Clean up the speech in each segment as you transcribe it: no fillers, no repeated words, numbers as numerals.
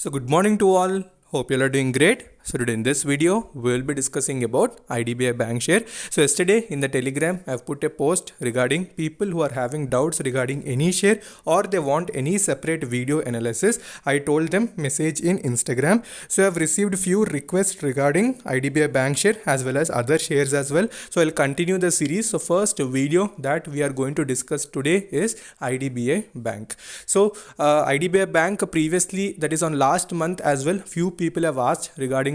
So good morning to all. Hope you all are doing great. So today in this video, we will be discussing about IDBI Bank share. So yesterday in the Telegram, I have put a post regarding people who are having doubts regarding any share or they want any separate video analysis. I told them message in Instagram. So I have received few requests regarding IDBI Bank share as well as other shares as well. So I'll continue the series. So first video that we are going to discuss today is IDBI Bank. So IDBI Bank previously, that is on last month as well, few people have asked regarding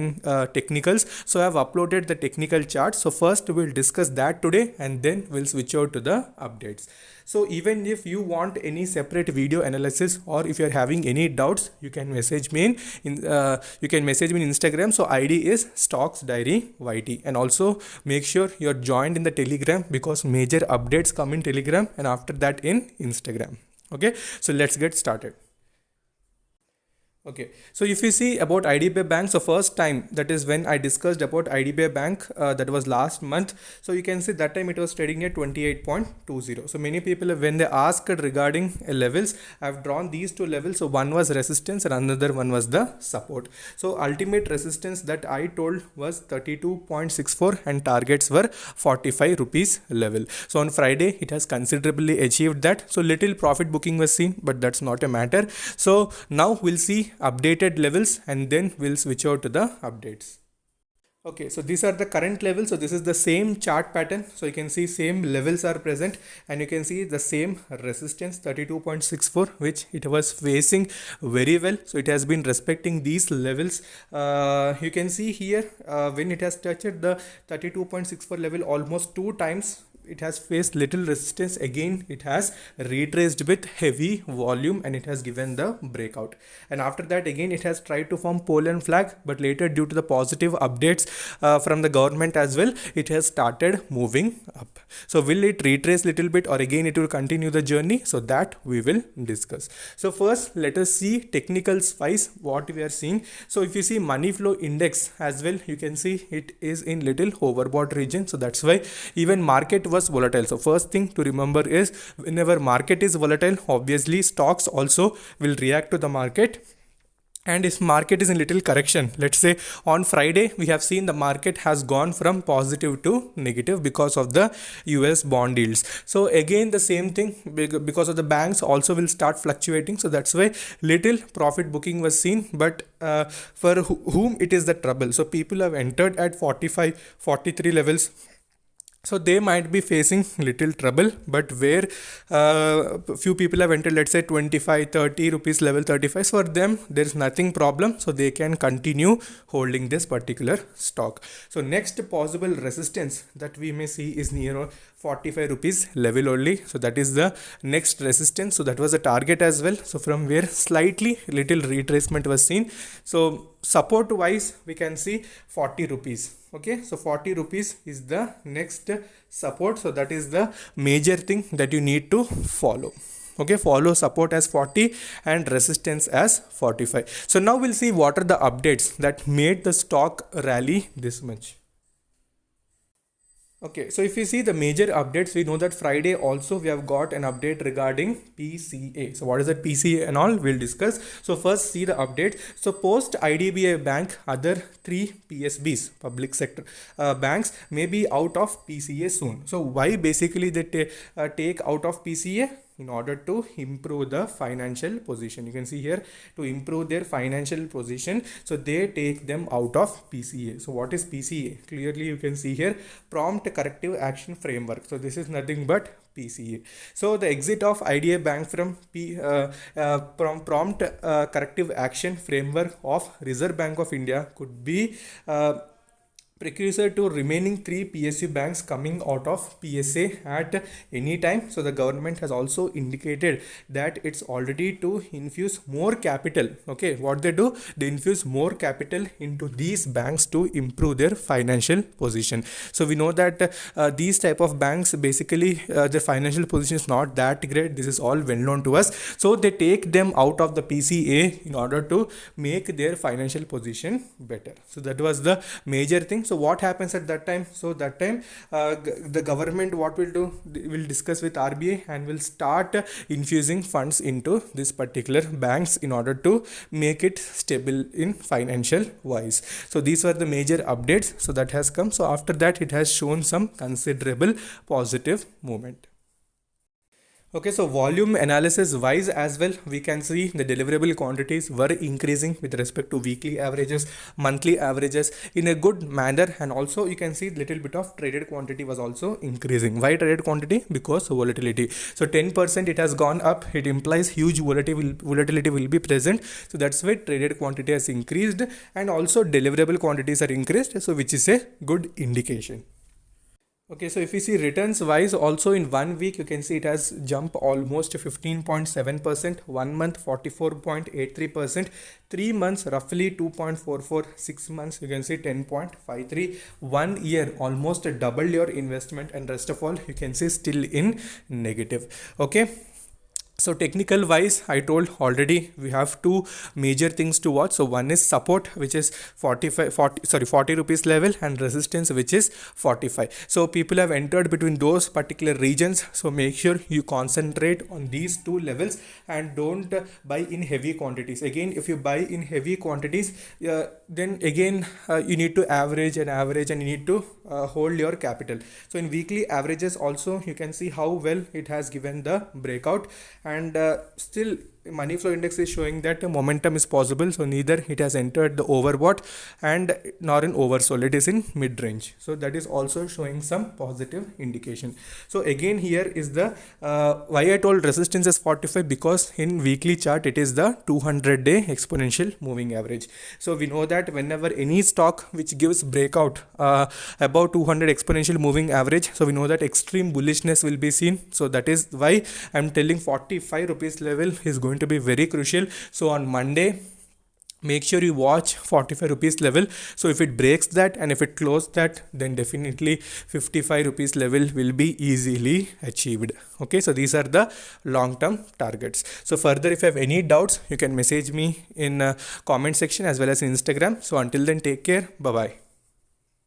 technicals. So I have uploaded the technical chart. So first we'll discuss that today and then we'll switch out to the updates. So even if you want any separate video analysis or if you're having any doubts, you can message me in Instagram. So ID is Stocks Diary YT, and also make sure you're joined in the Telegram because major updates come in Telegram and after that in Instagram. Okay, so let's get started. Okay, so if you see about IDBI Bank, so first time, that is when I discussed about IDBI Bank, that was last month. So you can see that time it was trading at 28.20. So many people, when they asked regarding levels, I have drawn these two levels. So one was resistance and another one was the support. So ultimate resistance that I told was 32.64 and targets were 45 rupees level. So on Friday, it has considerably achieved that. So little profit booking was seen, but that's not a matter. So now we'll see updated levels and then we'll switch out to the updates. Okay, so these are the current levels. So this is the same chart pattern. So you can see same levels are present and you can see the same resistance 32.64, which it was facing very well. So it has been respecting these levels. You can see here when it has touched the 32.64 level almost two times, it has faced little resistance. Again it has retraced with heavy volume and it has given the breakout, and after that again it has tried to form pole and flag, but later due to the positive updates from the government as well, it has started moving up. So will it retrace little bit or again it will continue the journey? So that we will discuss. So first let us see technicals wise what we are seeing. So if you see money flow index as well, you can see it is in little overbought region. So that's why even market was volatile. So first thing to remember is whenever market is volatile, obviously stocks also will react to the market. And if market is in little correction, let's say on Friday, we have seen the market has gone from positive to negative because of the US bond yields. So again, the same thing because of the banks also will start fluctuating. So that's why little profit booking was seen, but for whom it is the trouble. So people have entered at 45, 43 levels. So they might be facing little trouble, but where few people have entered, let's say 25, 30 rupees level 35, for them there is nothing problem. So they can continue holding this particular stock. So next possible resistance that we may see is near 45 rupees level only. So that is the next resistance. So that was a target as well. So from where slightly little retracement was seen. So support wise, we can see 40 rupees. Okay, so 40 rupees is the next support. So that is the major thing that you need to follow. Okay, follow support as 40 and resistance as 45. So now we'll see what are the updates that made the stock rally this much. Okay, so if you see the major updates, we know that Friday also we have got an update regarding PCA. So what is that PCA and all we'll discuss. So first see the update. So post IDBI Bank, other three PSBs, public sector banks, may be out of PCA soon. So why basically they take out of PCA? In order to improve the financial position. You can see here, to improve their financial position, so they take them out of PCA. So what is PCA? Clearly you can see here, Prompt Corrective Action Framework. So this is nothing but PCA. So the exit of IDBI Bank from Prompt Corrective Action Framework of Reserve Bank of India could be precursor to remaining three PSU banks coming out of PSA at any time. So the government has also indicated that it's already to infuse more capital. Okay, what they do, they infuse more capital into these banks to improve their financial position. So we know that these type of banks, basically their financial position is not that great. This is all well known to us. So they take them out of the PCA in order to make their financial position better. So that was the major thing. So what happens at that time? So that time the government what will do, will discuss with RBI and will start infusing funds into this particular banks in order to make it stable in financial wise. So these were the major updates so that has come. So after that it has shown some considerable positive movement. Okay, so volume analysis wise as well, we can see the deliverable quantities were increasing with respect to weekly averages, monthly averages in a good manner, and also you can see little bit of traded quantity was also increasing. Why traded quantity? Because volatility. So 10% it has gone up, it implies huge volatility will be present. So that's why traded quantity has increased, and also deliverable quantities are increased, so which is a good indication. Okay, so if you see returns wise, also in 1 week, you can see it has jumped almost 15.7%, 1 month 44.83%, 3 months roughly 2.44, 6 months you can see 10.53, 1 year almost double your investment, and rest of all you can see still in negative. Okay. So technical wise, I told already we have two major things to watch. So one is support, which is 40 rupees level, and resistance, which is 45. So people have entered between those particular regions. So make sure you concentrate on these two levels and don't buy in heavy quantities. Again, if you buy in heavy quantities, then again you need to average and you need to hold your capital. So in weekly averages also you can see how well it has given the breakout, and still money flow index is showing that momentum is possible. So neither it has entered the overbought and nor in oversold, it is in mid range. So that is also showing some positive indication. So again here is the why I told resistance is 45, because in weekly chart it is the 200-day exponential moving average. So we know that whenever any stock which gives breakout above 200 exponential moving average, so we know that extreme bullishness will be seen. So that is why I'm telling 45 rupees level is going to be very crucial. So on Monday, make sure you watch 45 rupees level. So if it breaks that and if it closes that, then definitely 55 rupees level will be easily achieved. Okay, so these are the long term targets. So further, if you have any doubts, you can message me in comment section as well as in Instagram. So until then, take care. Bye bye.